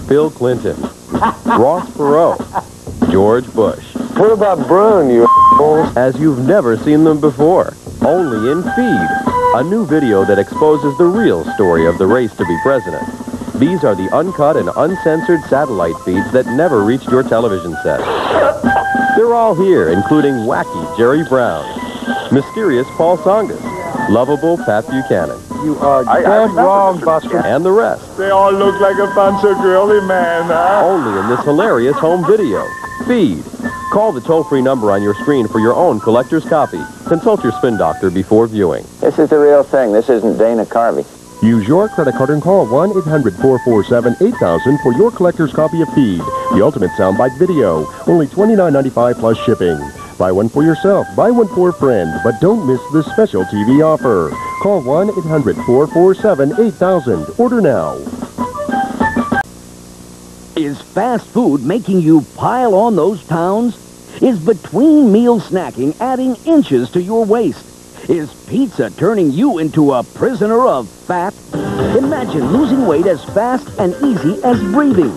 Bill Clinton, Ross Perot, George Bush. What about Brown, you a**holes? As you've never seen them before, only in Feed, a new video that exposes the real story of the race to be president. These are the uncut and uncensored satellite feeds that never reached your television set. They're all here, including wacky Jerry Brown, mysterious Paul Tsongas, lovable Pat Buchanan. You are dead wrong, Buster. And the rest. They all look like a bunch of girly men, huh? Only in this hilarious home video. Feed. Call the toll-free number on your screen for your own collector's copy. Consult your spin doctor before viewing. This is the real thing. This isn't Dana Carvey. Use your credit card and call 1-800-447-8000 for your collector's copy of Feed, the ultimate soundbite video. Only $29.95 plus shipping. Buy one for yourself, buy one for a friend, but don't miss this special TV offer. Call 1-800-447-8000. Order now. Is fast food making you pile on those pounds? Is between meal snacking adding inches to your waist? Is pizza turning you into a prisoner of fat? Imagine losing weight as fast and easy as breathing.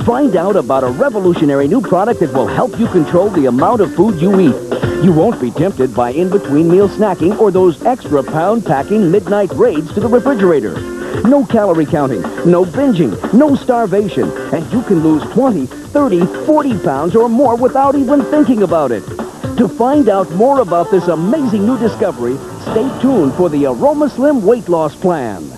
Find out about a revolutionary new product that will help you control the amount of food you eat. You won't be tempted by in-between meal snacking or those extra pound-packing midnight raids to the refrigerator. No calorie counting, no binging, no starvation, and you can lose 20, 30, 40 pounds or more without even thinking about it. To find out more about this amazing new discovery, stay tuned for the Aroma Slim Weight Loss Plan.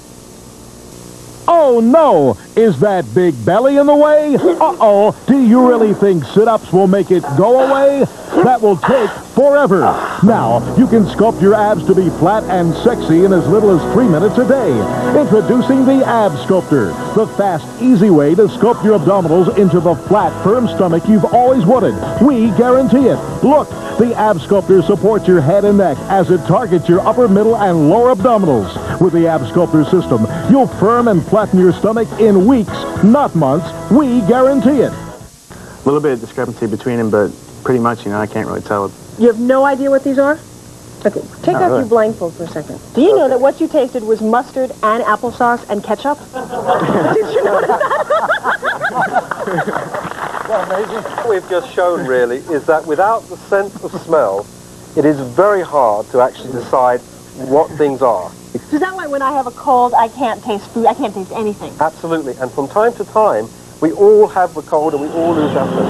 Oh, no! Is that big belly in the way? Uh-oh! Do you really think sit-ups will make it go away? That will take forever. Now, you can sculpt your abs to be flat and sexy in as little as 3 minutes a day. Introducing the Ab Sculptor, the fast, easy way to sculpt your abdominals into the flat, firm stomach you've always wanted. We guarantee it. Look, the Ab Sculptor supports your head and neck as it targets your upper, middle, and lower abdominals. With the Ab Sculptor system, you'll firm and flatten your stomach in weeks, not months. We guarantee it. A little bit of discrepancy between them, but pretty much, I can't really tell. You have no idea what these are? Okay, take off your blindfold for a second. Do you know that what you tasted was mustard and applesauce and ketchup? Did you notice that? What amazing we've just shown, really, is that without the sense of smell, it is very hard to actually decide what things are. Is that why when I have a cold, I can't taste food, I can't taste anything? Absolutely, and from time to time, we all have the cold and we all lose our sense.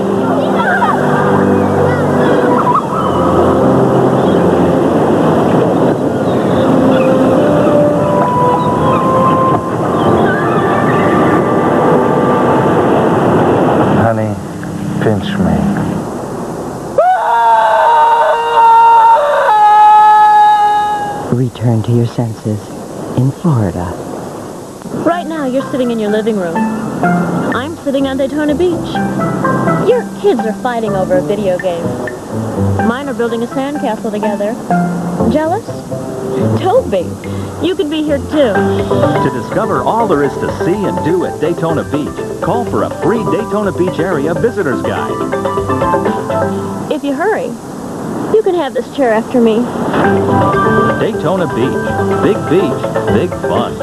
Honey, pinch me. Return to your senses in Florida. Right now, you're sitting in your living room. I'm sitting on Daytona Beach. Your kids are fighting over a video game. Mine are building a sandcastle together. Jealous? Don't be. You could be here, too. To discover all there is to see and do at Daytona Beach, call for a free Daytona Beach area visitor's guide. If you hurry, you can have this chair after me. Daytona Beach. Big beach, big fun.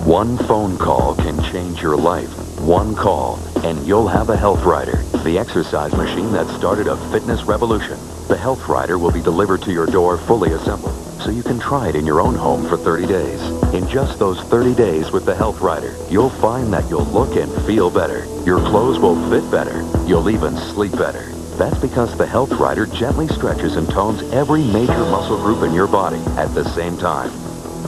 One phone call can change your life. One call, and you'll have a Health Rider, the exercise machine that started a fitness revolution. The Health Rider will be delivered to your door fully assembled, so you can try it in your own home for 30 days. In just those 30 days with the Health Rider, you'll find that you'll look and feel better. Your clothes will fit better. You'll even sleep better. That's because the Health Rider gently stretches and tones every major muscle group in your body at the same time.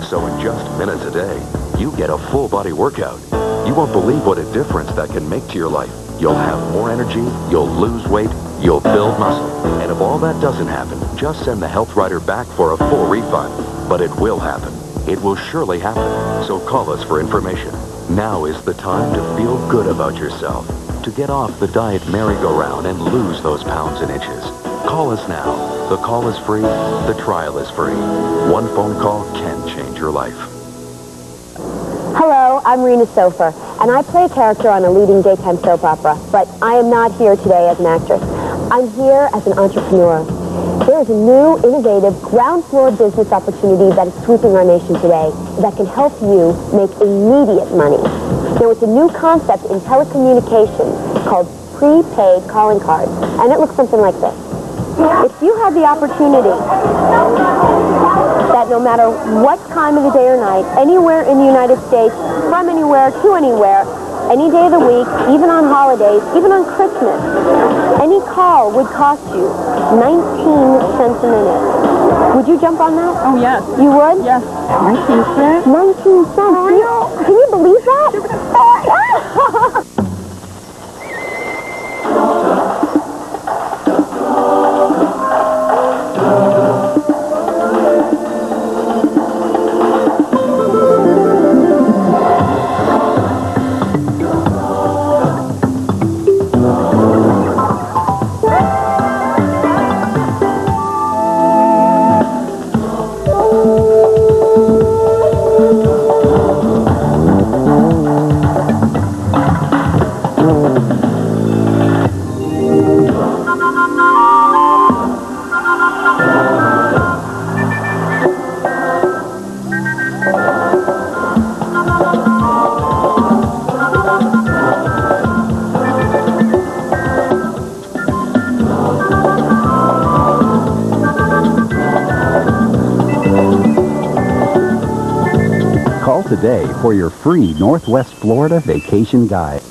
So in just minutes a day, you get a full body workout. You won't believe what a difference that can make to your life. You'll have more energy, you'll lose weight, you'll build muscle. And if all that doesn't happen, just send the Health Rider back for a full refund. But it will happen. It will surely happen. So call us for information. Now is the time to feel good about yourself. To get off the diet merry-go-round and lose those pounds and inches. Call us now. The call is free. The trial is free. One phone call can change your life. Hello, I'm Rena Sofer, and I play a character on a leading daytime soap opera, but I am not here today as an actress. I'm here as an entrepreneur. There is a new, innovative, ground floor business opportunity that is sweeping our nation today that can help you make immediate money. Now, it's a new concept in telecommunications called prepaid calling cards, and it looks something like this. If you had the opportunity that no matter what time of the day or night, anywhere in the United States, from anywhere to anywhere, any day of the week, even on holidays, even on Christmas, any call would cost you 19 cents a minute. Would you jump on that? Oh, yes. You would? Yes. 19 cents? 19 cents. Can you believe that? Call today for your free Northwest Florida vacation guide.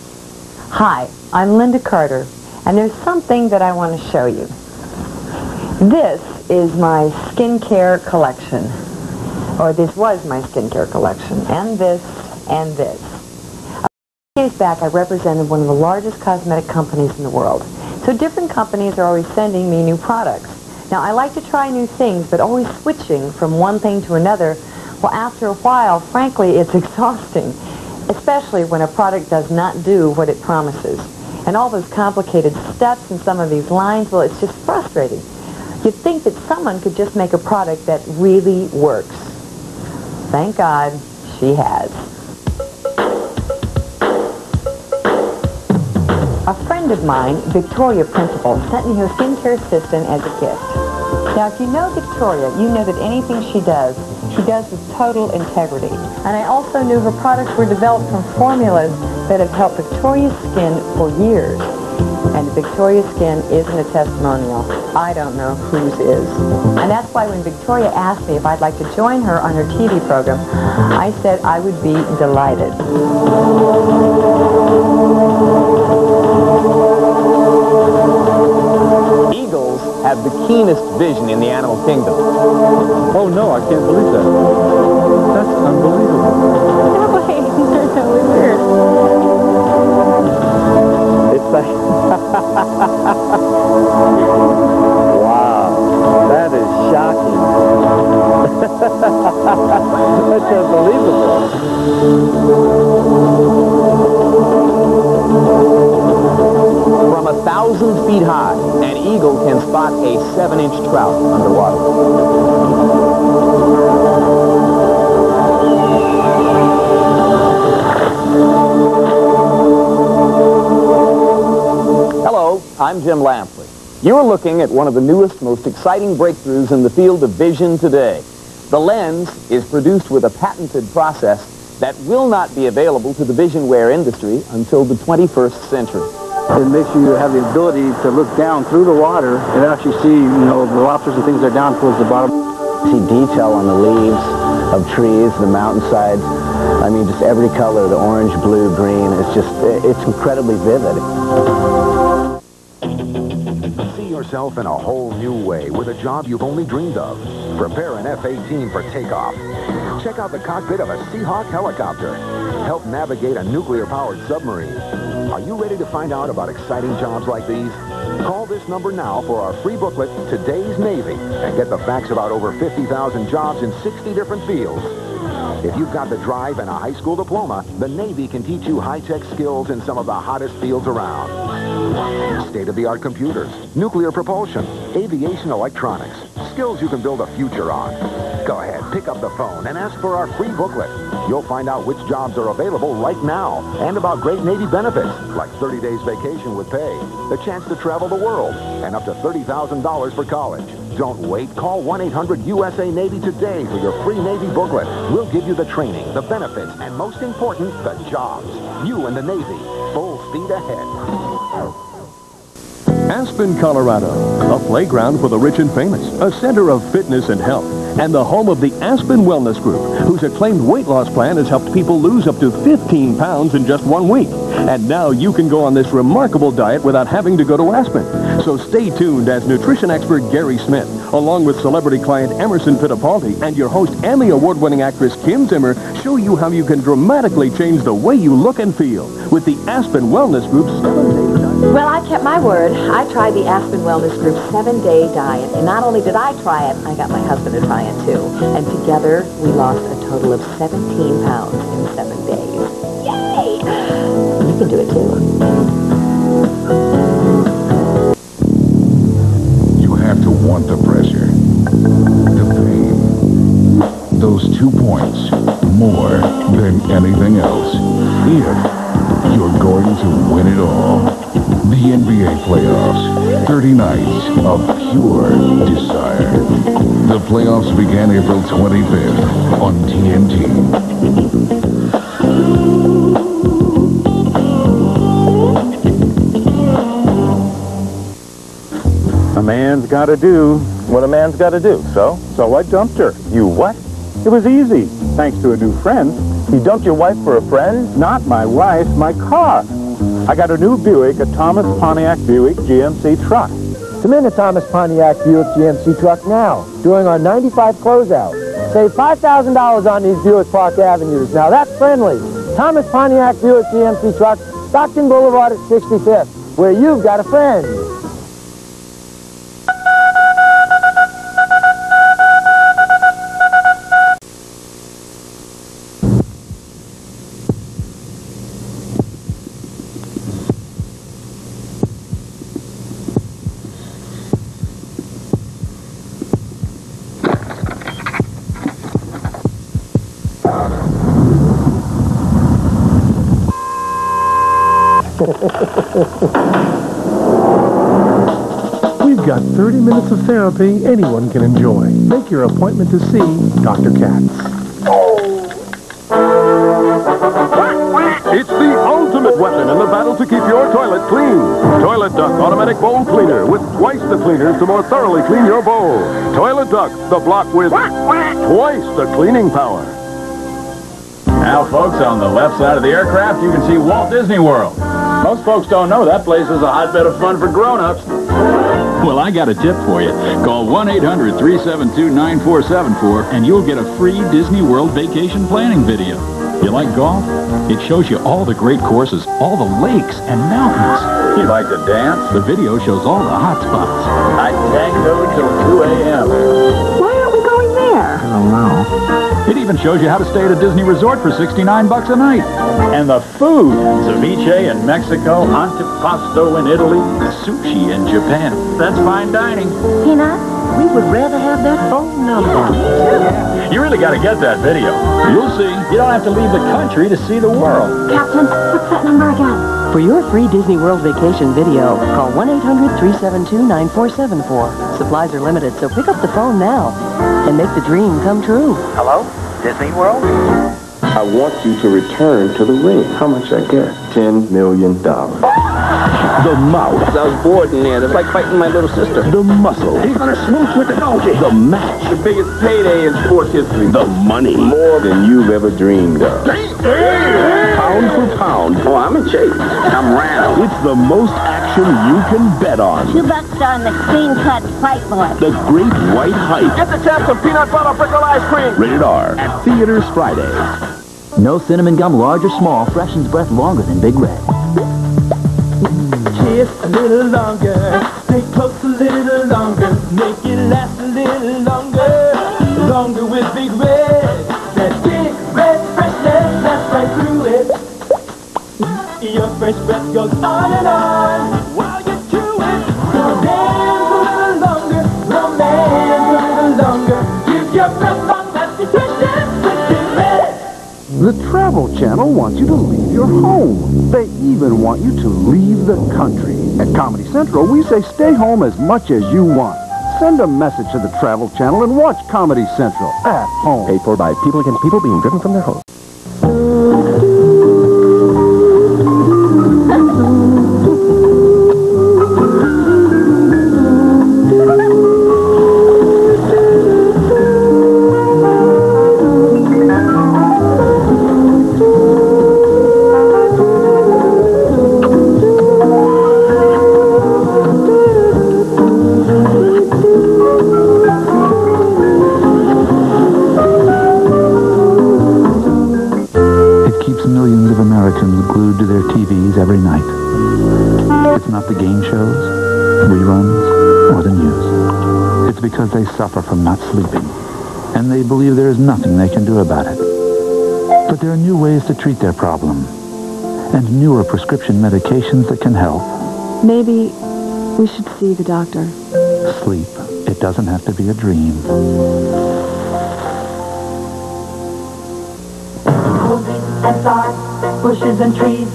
Hi, I'm Linda Carter, and there's something that I want to show you. This is my skincare collection, or this was my skincare collection, and this, and this. A few years back, I represented one of the largest cosmetic companies in the world. So different companies are always sending me new products. Now, I like to try new things, but always switching from one thing to another. Well, after a while, frankly, it's exhausting, especially when a product does not do what it promises. And all those complicated steps in some of these lines, well, it's just frustrating. You'd think that someone could just make a product that really works. Thank God she has. A friend of mine, Victoria Principal, sent me her skincare assistant as a gift. Now, if you know Victoria, you know that anything she does with total integrity. And I also knew her products were developed from formulas that have helped Victoria's skin for years. And Victoria's skin isn't a testimonial. I don't know whose is. And that's why when Victoria asked me if I'd like to join her on her TV program, I said I would be delighted. Eagles have the keenest vision in the animal kingdom. Oh, no, I can't believe that. That's unbelievable. No way. They're totally weird. It's like... Wow. That is shocking. That's unbelievable. From 1,000 feet high, an eagle can spot a 7-inch trout underwater. Hello, I'm Jim Lampley. You're looking at one of the newest, most exciting breakthroughs in the field of vision today. The lens is produced with a patented process that will not be available to the vision wear industry until the 21st century. It makes you have the ability to look down through the water and actually see, the lobsters and things that are down towards the bottom. See detail on the leaves of trees, the mountainsides. I mean, just every color, the orange, blue, green. It's incredibly vivid. See yourself in a whole new way with a job you've only dreamed of. Prepare an F-18 for takeoff. Check out the cockpit of a Seahawk helicopter. Help navigate a nuclear-powered submarine. Are you ready to find out about exciting jobs like these? Call this number now for our free booklet, Today's Navy, and get the facts about over 50,000 jobs in 60 different fields. If you've got the drive and a high school diploma, the Navy can teach you high-tech skills in some of the hottest fields around. State-of-the-art computers, nuclear propulsion, aviation electronics, skills you can build a future on. Go ahead, pick up the phone and ask for our free booklet. You'll find out which jobs are available right now and about great Navy benefits, like 30 days vacation with pay, the chance to travel the world, and up to $30,000 for college. Don't wait. Call 1-800-USA-NAVY today for your free Navy booklet. We'll give you the training, the benefits, and most important, the jobs. You and the Navy. Full speed ahead. Aspen, Colorado, a playground for the rich and famous, a center of fitness and health, and the home of the Aspen Wellness Group, whose acclaimed weight loss plan has helped people lose up to 15 pounds in just 1 week. And now you can go on this remarkable diet without having to go to Aspen. So stay tuned as nutrition expert Gary Smith, along with celebrity client Emerson Fittipaldi and your host Emmy award-winning actress Kim Zimmer, show you how you can dramatically change the way you look and feel with the Aspen Wellness Group's 7-day diet. Well, I kept my word. I tried the Aspen Wellness Group's 7-day diet. And not only did I try it, I got my husband to try it too. And together, we lost a total of 17 pounds in 7 days. Yay! You can do it too. You have to want the pressure, the pain, those 2 points, more than anything else. If you're going to win it all. The NBA playoffs, 30 nights of pure desire. The playoffs began April 25th on TNT. A man's got to do what a man's got to do. So I dumped her. You what? It was easy, thanks to a new friend. You dumped your wife for a friend? Not my wife, my car. I got a new Buick, a Thomas Pontiac Buick GMC truck. Come in a Thomas Pontiac Buick GMC truck now, during our 95 closeout. Save $5,000 on these Buick Park Avenues. Now that's friendly. Thomas Pontiac Buick GMC truck, Stockton Boulevard at 65th, where you've got a friend. We've got 30 minutes of therapy anyone can enjoy. Make your appointment to see Dr. Katz. It's the ultimate weapon in the battle to keep your toilet clean. Toilet Duck Automatic Bowl Cleaner with twice the cleaners to more thoroughly clean your bowl. Toilet Duck, the block with twice the cleaning power. Now, folks, on the left side of the aircraft, you can see Walt Disney World. Most folks don't know that place is a hotbed of fun for grown-ups. Well, I got a tip for you. Call 1-800-372-9474 and you'll get a free Disney World vacation planning video. You like golf? It shows you all the great courses, all the lakes and mountains. You like to dance? The video shows all the hot spots. I tangoed till 2 a.m. Why aren't we going there? I don't know. It even shows you how to stay at a Disney resort for $69 a night. And the food. Ceviche in Mexico, antipasto in Italy, sushi in Japan. That's fine dining. Peanut, we would rather have that phone number. You really got to get that video. You'll see. You don't have to leave the country to see the world. Captain, what's that number again? For your free Disney World vacation video, call 1-800-372-9474. Supplies are limited, so pick up the phone now and make the dream come true. Hello? Disney World? I want you to return to the ring. How much I get? $10 million. The mouth. I was bored in there. It's like fighting my little sister. The muscle. He's gonna smooch with the donkey. The match. The biggest payday in sports history. The money. More than you've ever dreamed of. Pound for pound. Oh, I'm in shape. I'm round. It's the most action you can bet on. $2 on the clean-cut fight board. The Great White Hype. Get the tap some peanut butter pickle ice cream. Rated R. At theaters Friday. No cinnamon gum, large or small, freshens breath longer than Big Red. Just a little longer, stay close a little longer, make it last a little longer, longer with Big Red. That Big Red freshness lasts right through it. Your fresh breath goes on and on while you chew it. Romance a little longer, romance a little longer. Give your breath long-lasting freshness with Big Red. The Travel Channel wants you to leave your home. They even want you to leave the country. At Comedy Central, we say stay home as much as you want. Send a message to the Travel Channel and watch Comedy Central at home. Paid for by People Against People being driven from their homes. Millions of Americans glued to their TVs every night. It's not the game shows, reruns, or the news. It's because they suffer from not sleeping, and they believe there is nothing they can do about it. But there are new ways to treat their problem, and newer prescription medications that can help. Maybe we should see the doctor. Sleep. It doesn't have to be a dream. And stars, bushes and trees.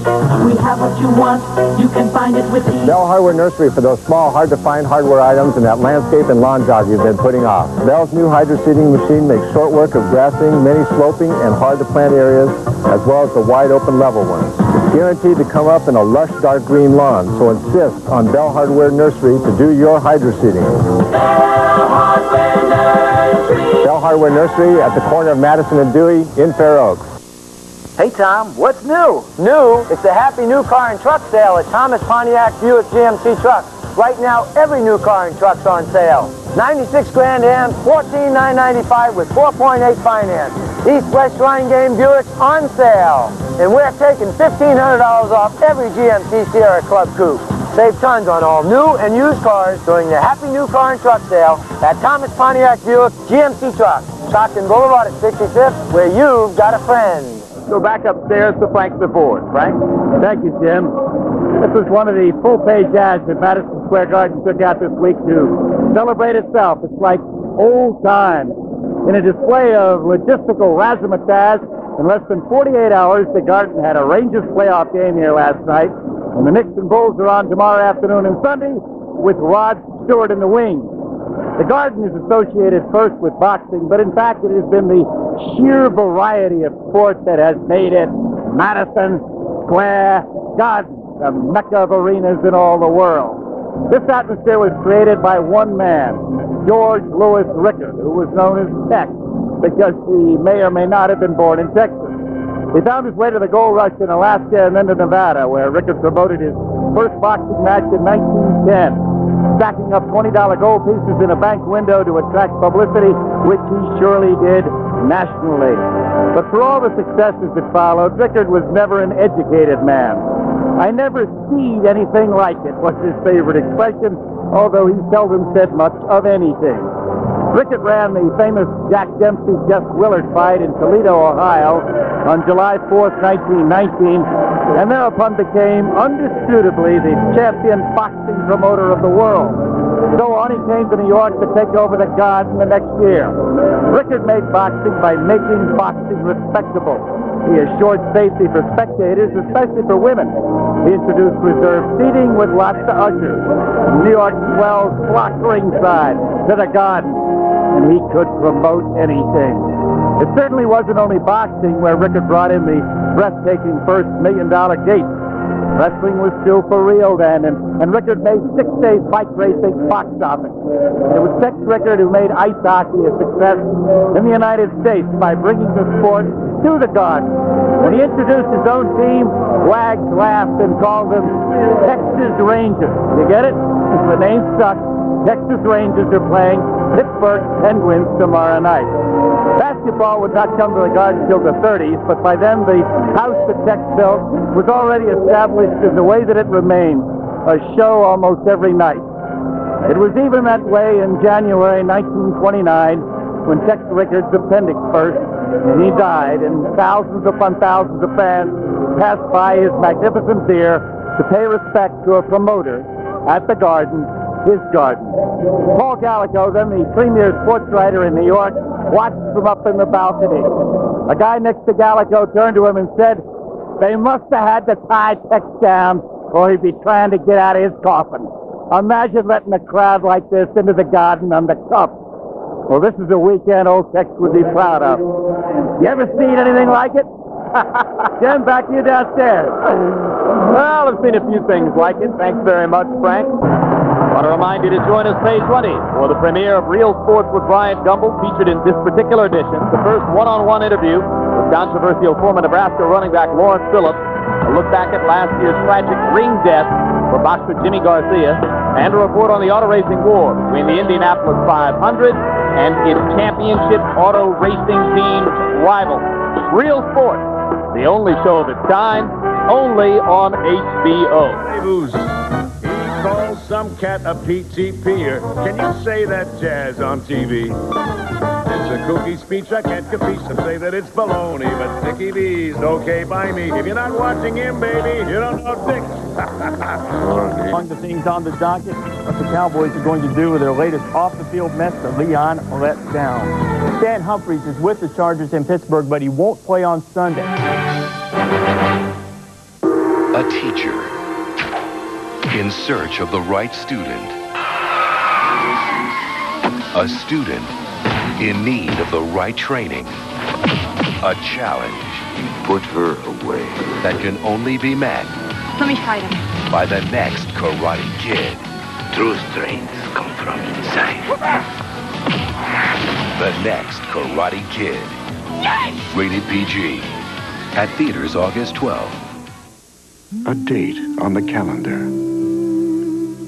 We have what you want. You can find it with ease. Bell Hardware Nursery for those small, hard-to-find hardware items and that landscape and lawn jog you've been putting off. Bell's new hydro seeding machine makes short work of grassing, many sloping, and hard-to-plant areas, as well as the wide-open level ones. It's guaranteed to come up in a lush, dark green lawn, so insist on Bell Hardware Nursery to do your hydro seeding. Bell Hardware Nursery. Bell Hardware Nursery at the corner of Madison and Dewey in Fair Oaks. Hey, Tom, what's new? New? It's the Happy New Car and Truck Sale at Thomas Pontiac Buick GMC Trucks. Right now, every new car and truck's on sale. 96 Grand Am, $14,995 with 4.8 finance. East-West Rheingame Buick's on sale. And we're taking $1,500 off every GMC Sierra Club Coupe. Save tons on all new and used cars during the Happy New Car and Truck Sale at Thomas Pontiac Buick GMC Trucks. Stockton Boulevard at 65th, where you've got a friend. Go back upstairs to Frank the Ford. Frank? Thank you, Jim. This was one of the full-page ads that Madison Square Garden took out this week to celebrate itself. It's like old times. In a display of logistical razzmatazz, in less than 48 hours, the Garden had a Rangers playoff game here last night, and the Knicks and Bulls are on tomorrow afternoon and Sunday with Rod Stewart in the wings. The Garden is associated first with boxing, but in fact it has been the sheer variety of sport that has made it Madison Square Garden, the mecca of arenas in all the world. This atmosphere was created by one man, George Louis Rickard, who was known as Tex, because he may or may not have been born in Texas. He found his way to the gold rush in Alaska and then to Nevada, where Rickard promoted his first boxing match in 1910. Stacking up $20 gold pieces in a bank window to attract publicity, which he surely did nationally. But for all the successes that followed, Rickard was never an educated man. "I never seed anything like it," was his favorite expression, although he seldom said much of anything. Rickard ran the famous Jack Dempsey-Jeff Willard fight in Toledo, Ohio on July 4th, 1919, and thereupon became undisputably the champion boxing promoter of the world. So on he came to New York to take over the Garden the next year. Rickard made boxing by making boxing respectable. He assured safety for spectators, especially for women. He introduced reserved seating with lots of ushers. New York swells flocked ringside to the Garden, and he could promote anything. It certainly wasn't only boxing where Rickard brought in the breathtaking first $1 million gate. Wrestling was still for real then, and Rickard made 6 days bike racing box office. It was Tex Rickard who made ice hockey a success in the United States by bringing the sport to the Garden. When he introduced his own team, Wags laughed and called them Texas Rangers. You get it? The name stuck. Texas Rangers are playing Pittsburgh Penguins tomorrow night. Basketball would not come to the Garden till the 30s, but by then the house that Tex built was already established in the way that it remains, a show almost every night. It was even that way in January 1929 when Tex Rickard's appendix burst and he died, and thousands upon thousands of fans passed by his magnificent bier to pay respect to a promoter at the Garden, his Garden. Paul Gallico, then the premier sports writer in New York, watched from up in the balcony. A guy next to Gallico turned to him and said, "They must have had to tie Tex down or he'd be trying to get out of his coffin." Imagine letting a crowd like this into the garden on the cup. Well, this is a weekend old Tex would be proud of. You ever seen anything like it? Jim, back to you downstairs. Well, I've seen a few things like it. Thanks very much, Frank. I want to remind you to join us May 20th for the premiere of Real Sports with Bryant Gumbel, featured in this particular edition, the first one-on-one interview with controversial former Nebraska running back Lawrence Phillips, a look back at last year's tragic ring death for boxer Jimmy Garcia, and a report on the auto racing war between the Indianapolis 500 and its championship auto racing team rival. Real Sports, the only show of its kind, only on HBO. Hey, Booze. He calls some cat a PTP'er. Can you say that jazz on TV? It's a kooky speech I can't capiche. Some say that it's baloney, but Dickie V's okay by me. If you're not watching him, baby, you don't know Dick. Among the things on the docket, what the Cowboys are going to do with their latest off-the-field mess that Leon let down. Stan Humphries is with the Chargers in Pittsburgh, but he won't play on Sunday. A teacher in search of the right student. A student in need of the right training. A challenge. Put her away. That can only be met. Let me fight him. By the next Karate Kid. True strength come from inside. The next Karate Kid. Yes! Rated PG. At theaters August 12th. A date on the calendar.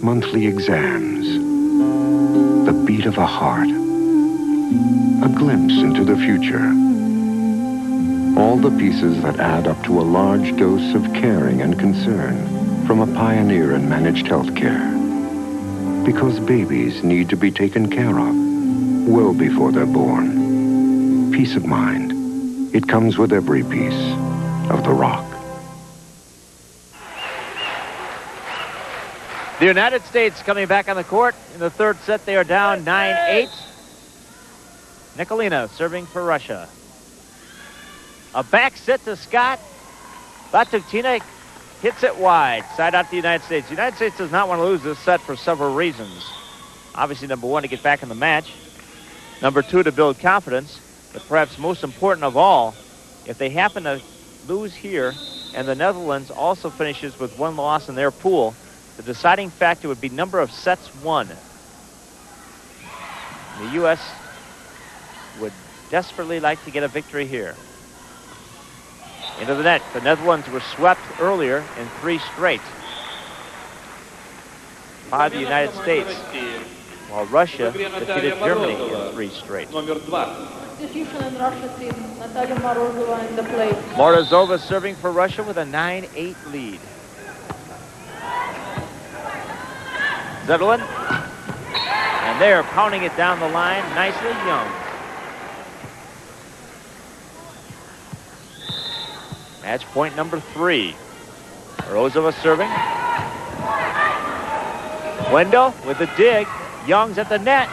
Monthly exams. The beat of a heart. A glimpse into the future. All the pieces that add up to a large dose of caring and concern from a pioneer in managed health care. Because babies need to be taken care of well before they're born. Peace of mind. It comes with every piece of the rock. The United States coming back on the court. In the third set, they are down 9-8. Nicolina serving for Russia. A back set to Scott. Batuktina hits it wide. Side out to the United States. The United States does not want to lose this set for several reasons. Obviously, number one, to get back in the match. Number two, to build confidence. But perhaps most important of all, if they happen to lose here and the Netherlands also finishes with one loss in their pool, the deciding factor would be number of sets won. The U.S. would desperately like to get a victory here. Into the net. The Netherlands were swept earlier in 3 straight by the United States, while Russia defeated Germany in 3 straight. Morozova serving for Russia with a 9-8 lead. Zetterlund, and they're pounding it down the line nicely. Young. Match point number 3. Morozova serving. Wendell with the dig. Young's at the net.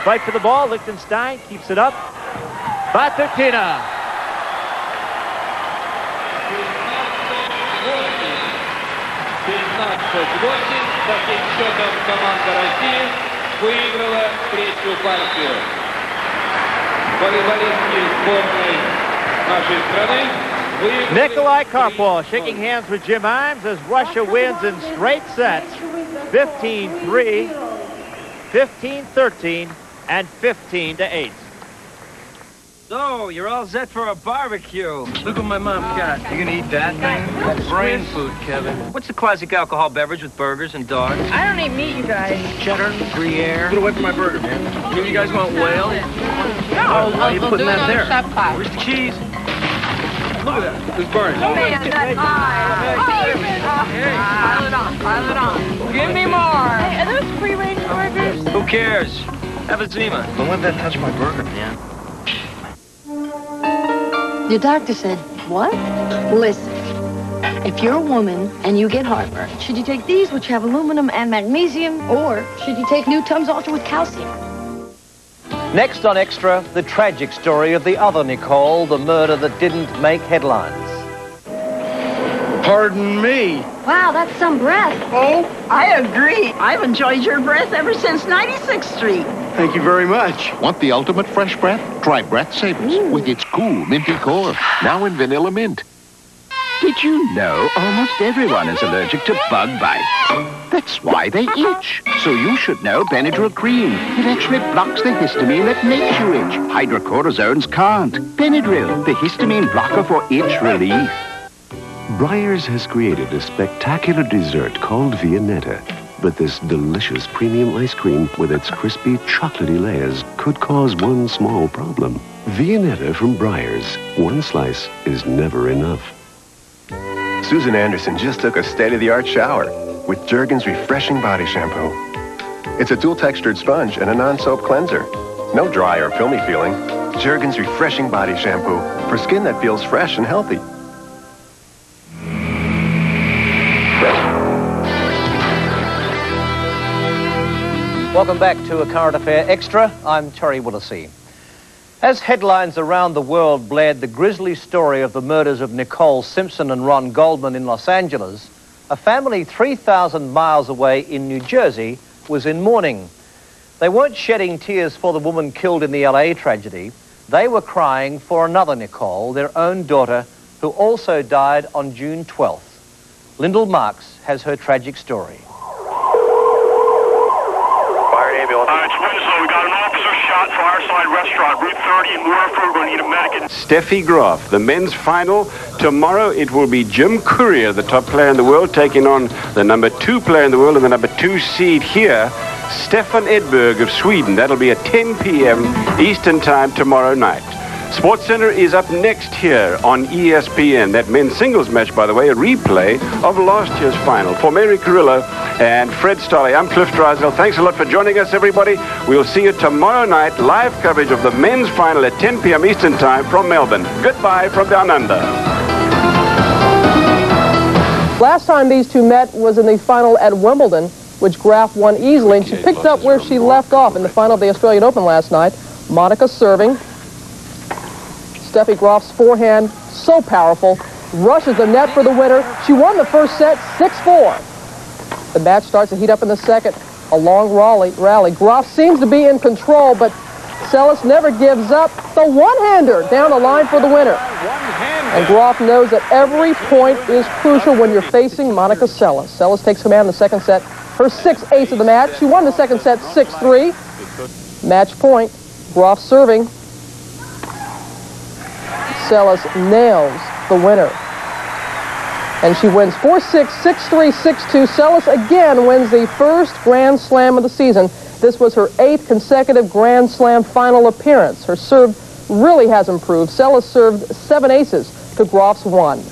Fight for the ball. Lichtenstein keeps it up. Batuktina. Таким счетом команда России выиграла третью партию. Волейболистки сборной нашей страны выиграли... Nikolai Karpov shaking hands with Jim Imes as Russia wins in straight sets. 15-3, 15-13, and 15-8. So, you're all set for a barbecue. Look what my mom got. You gonna eat that thing? That's brain food, Kevin. What's the classic alcohol beverage with burgers and dogs? I don't eat meat, you guys. Cheddar, Gruyere. Get away from my burger, man. You guys want whale? No, Why are you putting that there? Chef class. Where's the cheese? Look at that. Who's burning? Man, that's pile it on, pile it on. Give me more. Hey, are those free-range burgers? Who cares? Have a Zima. Don't let that touch my burger, man. Your doctor said, what? Listen, if you're a woman and you get heartburn, should you take these, which have aluminum and magnesium, or should you take New Tums Ultra with calcium? Next on Extra, the tragic story of the other Nicole, the murder that didn't make headlines. Pardon me. Wow, that's some breath. Oh, I agree. I've enjoyed your breath ever since 96th Street. Thank you very much. Want the ultimate fresh breath? Try Breath Savers with its cool minty core. Now in vanilla mint. Did you know almost everyone is allergic to bug bites? That's why they itch. So you should know Benadryl Cream. It actually blocks the histamine that makes you itch. Hydrocortisones can't. Benadryl, the histamine blocker for itch relief. Breyers has created a spectacular dessert called Viennetta. But this delicious premium ice cream with its crispy, chocolatey layers could cause one small problem. Viennetta from Breyers. One slice is never enough. Susan Anderson just took a state-of-the-art shower with Jergens Refreshing Body Shampoo. It's a dual-textured sponge and a non-soap cleanser. No dry or filmy feeling. Jergens Refreshing Body Shampoo for skin that feels fresh and healthy. Welcome back to A Current Affair Extra. I'm Terry Willesee. As headlines around the world blared the grisly story of the murders of Nicole Simpson and Ron Goldman in Los Angeles, a family 3,000 miles away in New Jersey was in mourning. They weren't shedding tears for the woman killed in the LA tragedy. They were crying for another Nicole, their own daughter, who also died on June 12th. Lyndall Marks has her tragic story. It's Winslow. We got an officer shot, Fireside Restaurant, Route 30 in Waterford. We're going to need a medic. Steffi Graf, the men's final. Tomorrow it will be Jim Courier, the top player in the world, taking on the number 2 player in the world and the number 2 seed here, Stefan Edberg of Sweden. That'll be at 10 p.m. Eastern Time tomorrow night. SportsCenter is up next here on ESPN. That men's singles match, by the way, a replay of last year's final. For Mary Carrillo and Fred Stolle, I'm Cliff Drysdale. Thanks a lot for joining us, everybody. We'll see you tomorrow night. Live coverage of the men's final at 10 p.m. Eastern Time from Melbourne. Goodbye from down under. Last time these two met was in the final at Wimbledon, which Graf won easily, and she picked up where she left off in the final of the Australian Open last night. Monica serving. Steffi Graf's forehand, so powerful, rushes the net for the winner. She won the first set, 6-4. The match starts to heat up in the second. A long rally. Graf seems to be in control, but Seles never gives up. The one-hander down the line for the winner. And Graf knows that every point is crucial when you're facing Monica Seles. Seles takes command in the second set. Her 6th ace of the match. She won the second set 6-3. Match point. Graf serving. Seles nails the winner. And she wins 4-6, 6-3, 6-2. Seles again wins the first Grand Slam of the season. This was her 8th consecutive Grand Slam final appearance. Her serve really has improved. Seles served 7 aces to Graf's 1.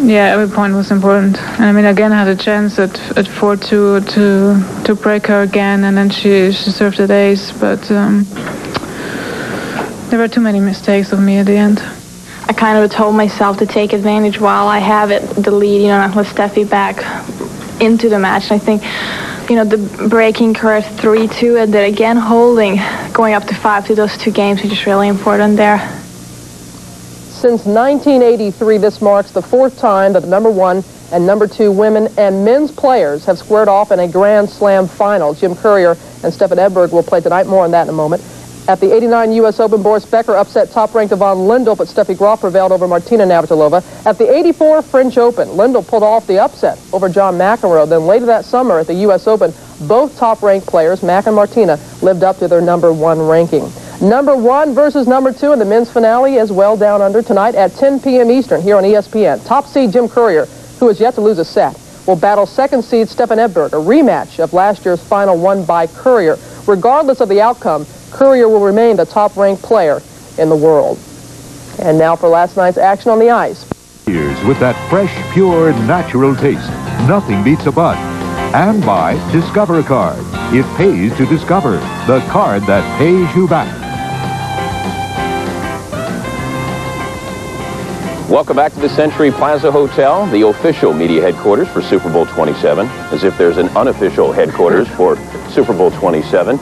Yeah, every point was important. And I mean, again, I had a chance at 4-2 to break her again, and then she served at ace, but there were too many mistakes of me at the end. I kind of told myself to take advantage while I have it, the lead, and let Steffi back into the match. And I think, the breaking her at 3-2 and then again holding, going up to 5-2, those 2 games are just really important there. Since 1983, this marks the 4th time that the number 1 and number 2 women and men's players have squared off in a Grand Slam final. Jim Courier and Stefan Edberg will play tonight. More on that in a moment. At the 89 U.S. Open, Boris Becker upset top-ranked Yvonne Lindell, but Steffi Graf prevailed over Martina Navratilova. At the 84 French Open, Lindell pulled off the upset over John McEnroe. Then later that summer at the U.S. Open, both top-ranked players, Mac and Martina, lived up to their number 1 ranking. Number 1 versus number 2 in the men's finale as well down under tonight at 10 p.m. Eastern here on ESPN. Top seed Jim Courier, who has yet to lose a set, will battle 2nd seed Stefan Edberg, a rematch of last year's final won by Courier. Regardless of the outcome, Courier will remain the top-ranked player in the world. And now for last night's action on the ice. With that fresh, pure, natural taste. Nothing beats a bud. And by Discover Card. It pays to discover. The card that pays you back. Welcome back to the Century Plaza Hotel, the official media headquarters for Super Bowl 27, as if there's an unofficial headquarters for Super Bowl 27.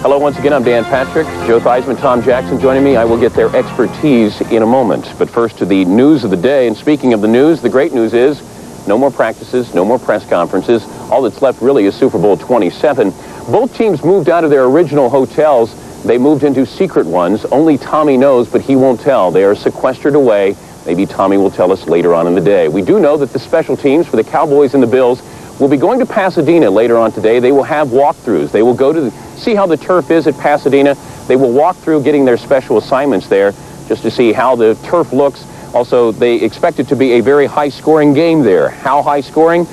Hello once again, I'm Dan Patrick. Joe Theismann, Tom Jackson joining me. I will get their expertise in a moment. But first to the news of the day. And speaking of the news, the great news is no more practices, no more press conferences. All that's left really is Super Bowl 27. Both teams moved out of their original hotels. They moved into secret ones. Only Tommy knows, but he won't tell. They are sequestered away. Maybe Tommy will tell us later on in the day. We do know that the special teams for the Cowboys and the Bills will be going to Pasadena later on today. They will have walkthroughs. They will go to see how the turf is at Pasadena. They will walk through getting their special assignments there just to see how the turf looks. Also, they expect it to be a very high-scoring game there. How high-scoring?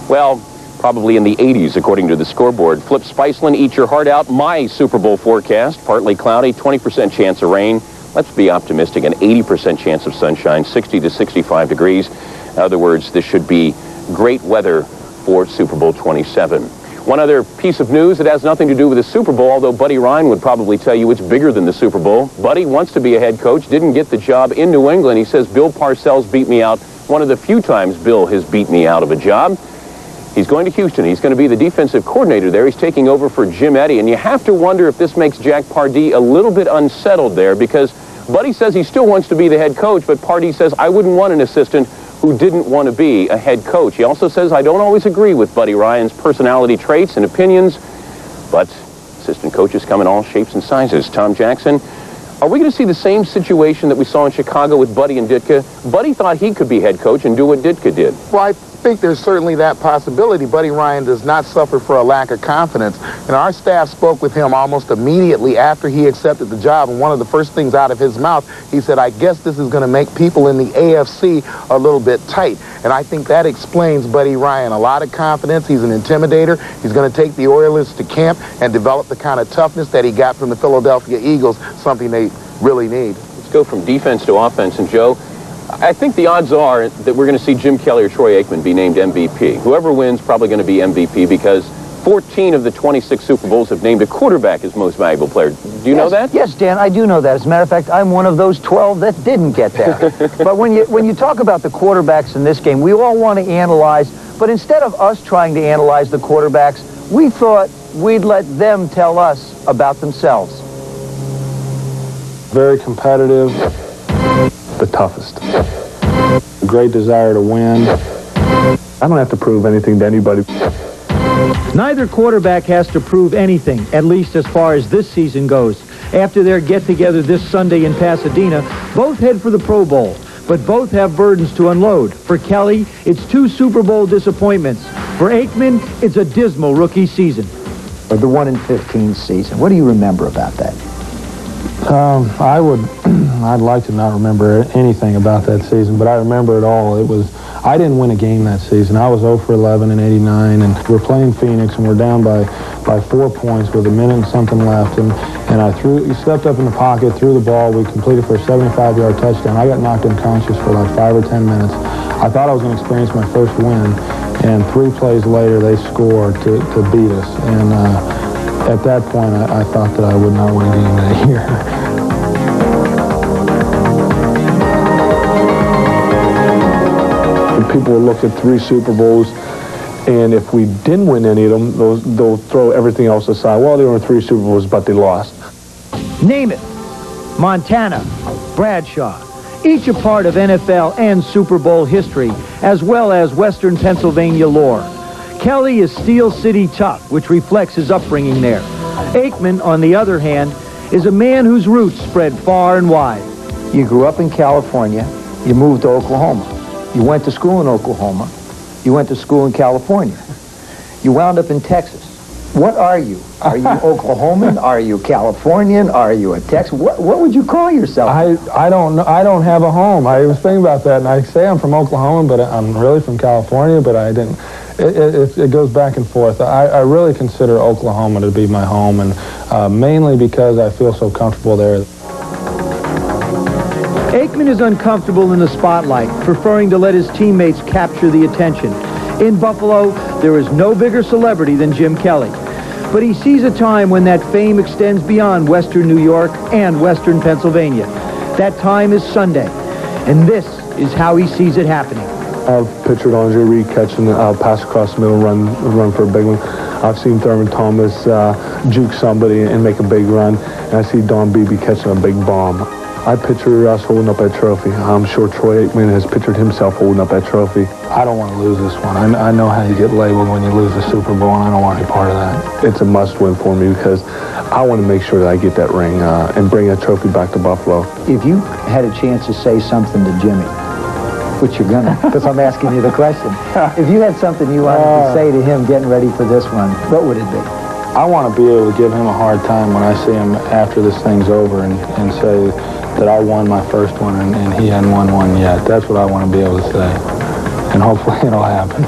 Well, probably in the 80s, according to the scoreboard. Flip Spiceland, eat your heart out. My Super Bowl forecast, partly cloudy, 20% chance of rain. Let's be optimistic, an 80% chance of sunshine, 60 to 65 degrees. In other words, this should be great weather for Super Bowl 27. One other piece of news that has nothing to do with the Super Bowl, although Buddy Ryan would probably tell you it's bigger than the Super Bowl. Buddy wants to be a head coach, didn't get the job in New England. He says, Bill Parcells beat me out. One of the few times Bill has beat me out of a job. He's going to Houston. He's going to be the defensive coordinator there. He's taking over for Jim Eddy. And you have to wonder if this makes Jack Pardee a little bit unsettled there, because Buddy says he still wants to be the head coach, but Pardee says, I wouldn't want an assistant who didn't want to be a head coach. He also says, I don't always agree with Buddy Ryan's personality traits and opinions, but assistant coaches come in all shapes and sizes. Tom Jackson, are we going to see the same situation that we saw in Chicago with Buddy and Ditka? Buddy thought he could be head coach and do what Ditka did. Well, I think there's certainly that possibility. Buddy Ryan does not suffer for a lack of confidence. And our staff spoke with him almost immediately after he accepted the job. And one of the first things out of his mouth, he said, I guess this is going to make people in the AFC a little bit tight. And I think that explains Buddy Ryan. A lot of confidence. He's an intimidator. He's going to take the Oilers to camp and develop the kind of toughness that he got from the Philadelphia Eagles, something they really need. Let's go from defense to offense. And Joe, I think the odds are that we're going to see Jim Kelly or Troy Aikman be named MVP. Whoever wins probably going to be MVP because 14 of the 26 Super Bowls have named a quarterback as most valuable player. Do you know that? Yes, Dan, I do know that. As a matter of fact, I'm one of those 12 that didn't get there. But when you talk about the quarterbacks in this game, we all want to analyze, but instead of us trying to analyze the quarterbacks, we thought we'd let them tell us about themselves. Very competitive, the toughest. A great desire to win. I don't have to prove anything to anybody. Neither quarterback has to prove anything, at least as far as this season goes. After their get-together this Sunday in Pasadena, both head for the Pro Bowl, but both have burdens to unload. For Kelly, it's 2 Super Bowl disappointments. For Aikman, it's a dismal rookie season. The 1-15 season, what do you remember about that? I'd like to not remember anything about that season, but I remember it all. I didn't win a game that season. I was 0 for 11 in '89, and we're playing Phoenix, and we're down by 4 points with a minute and something left, and I stepped up in the pocket, threw the ball. We completed for a 75-yard touchdown. I got knocked unconscious for like 5 or 10 minutes. I thought I was going to experience my first win, and 3 plays later, they scored to beat us, and at that point, I thought that I would not win a game that year. People will look at 3 Super Bowls, and if we didn't win any of them, they'll throw everything else aside. Well, there were 3 Super Bowls, but they lost. Name it. Montana, Bradshaw, each a part of NFL and Super Bowl history, as well as Western Pennsylvania lore. Kelly is Steel City tough, which reflects his upbringing there. Aikman, on the other hand, is a man whose roots spread far and wide. You grew up in California. You moved to Oklahoma. You went to school in Oklahoma. You went to school in California. You wound up in Texas. What are you? Are you Oklahoman? Are you Californian? Are you a Texan? What would you call yourself? I don't know. I don't have a home. I was thinking about that, and I say I'm from Oklahoma, but I'm really from California, but I didn't. It goes back and forth. I really consider Oklahoma to be my home, and mainly because I feel so comfortable there. Aikman is uncomfortable in the spotlight, preferring to let his teammates capture the attention. In Buffalo, there is no bigger celebrity than Jim Kelly. But he sees a time when that fame extends beyond Western New York and Western Pennsylvania. That time is Sunday, and this is how he sees it happening. I've pictured Andre Reed catching a pass across the middle, run for a big one. I've seen Thurman Thomas juke somebody and make a big run, and I see Don Beebe catching a big bomb. I picture us holding up that trophy. I'm sure Troy Aikman has pictured himself holding up that trophy. I don't want to lose this one. I know how you get labeled when you lose the Super Bowl, and I don't want any part of that. It's a must-win for me because I want to make sure that I get that ring and bring that trophy back to Buffalo. If you had a chance to say something to Jimmy, which you're gonna, because I'm asking you the question. If you had something you wanted to say to him getting ready for this one, what would it be? I want to be able to give him a hard time when I see him after this thing's over and say that I won my first one and he hadn't won one yet. That's what I want to be able to say. And hopefully it'll happen.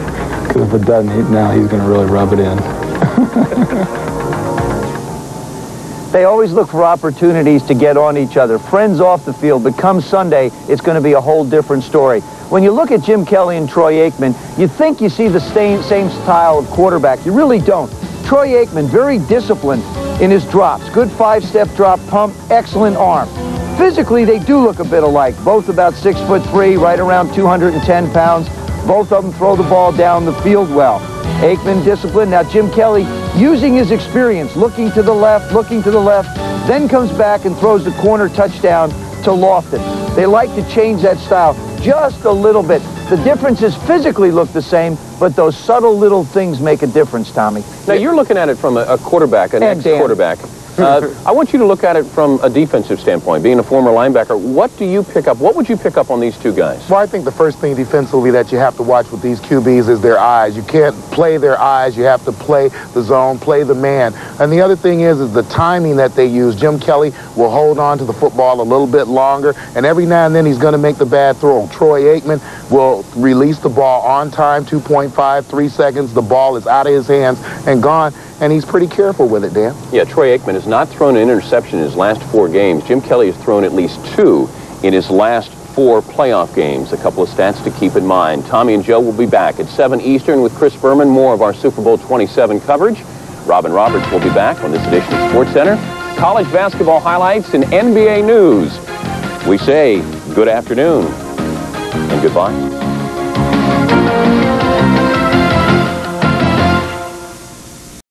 Because if it doesn't, now he's going to really rub it in. They always look for opportunities to get on each other. Friends off the field, but come Sunday, it's going to be a whole different story. When you look at Jim Kelly and Troy Aikman, you think you see the same style of quarterback. You really don't. Troy Aikman, very disciplined in his drops. Good 5-step drop pump, excellent arm. Physically, they do look a bit alike. Both about 6'3", right around 210 pounds. Both of them throw the ball down the field well. Aikman disciplined. Now Jim Kelly using his experience, looking to the left, then comes back and throws the corner touchdown to Lofton. They like to change that style just a little bit. The differences physically look the same, but those subtle little things make a difference, Tommy. Now, you're looking at it from a quarterback, an ex-quarterback. I want you to look at it from a defensive standpoint. Being a former linebacker, what do you pick up? What would you pick up on these two guys? Well, I think the first thing defensively that you have to watch with these QBs is their eyes. You can't play their eyes. You have to play the zone, play the man. And the other thing is the timing that they use. Jim Kelly will hold on to the football a little bit longer, and every now and then he's going to make the bad throw. Troy Aikman will release the ball on time, 2.5, 3 seconds. The ball is out of his hands and gone, and he's pretty careful with it, Dan. Yeah, Troy Aikman has not thrown an interception in his last 4 games. Jim Kelly has thrown at least 2 in his last 4 playoff games. A couple of stats to keep in mind. Tommy and Joe will be back at 7 Eastern with Chris Berman. More of our Super Bowl 27 coverage. Robin Roberts will be back on this edition of Sports Center. College basketball highlights and NBA news. We say good afternoon and goodbye.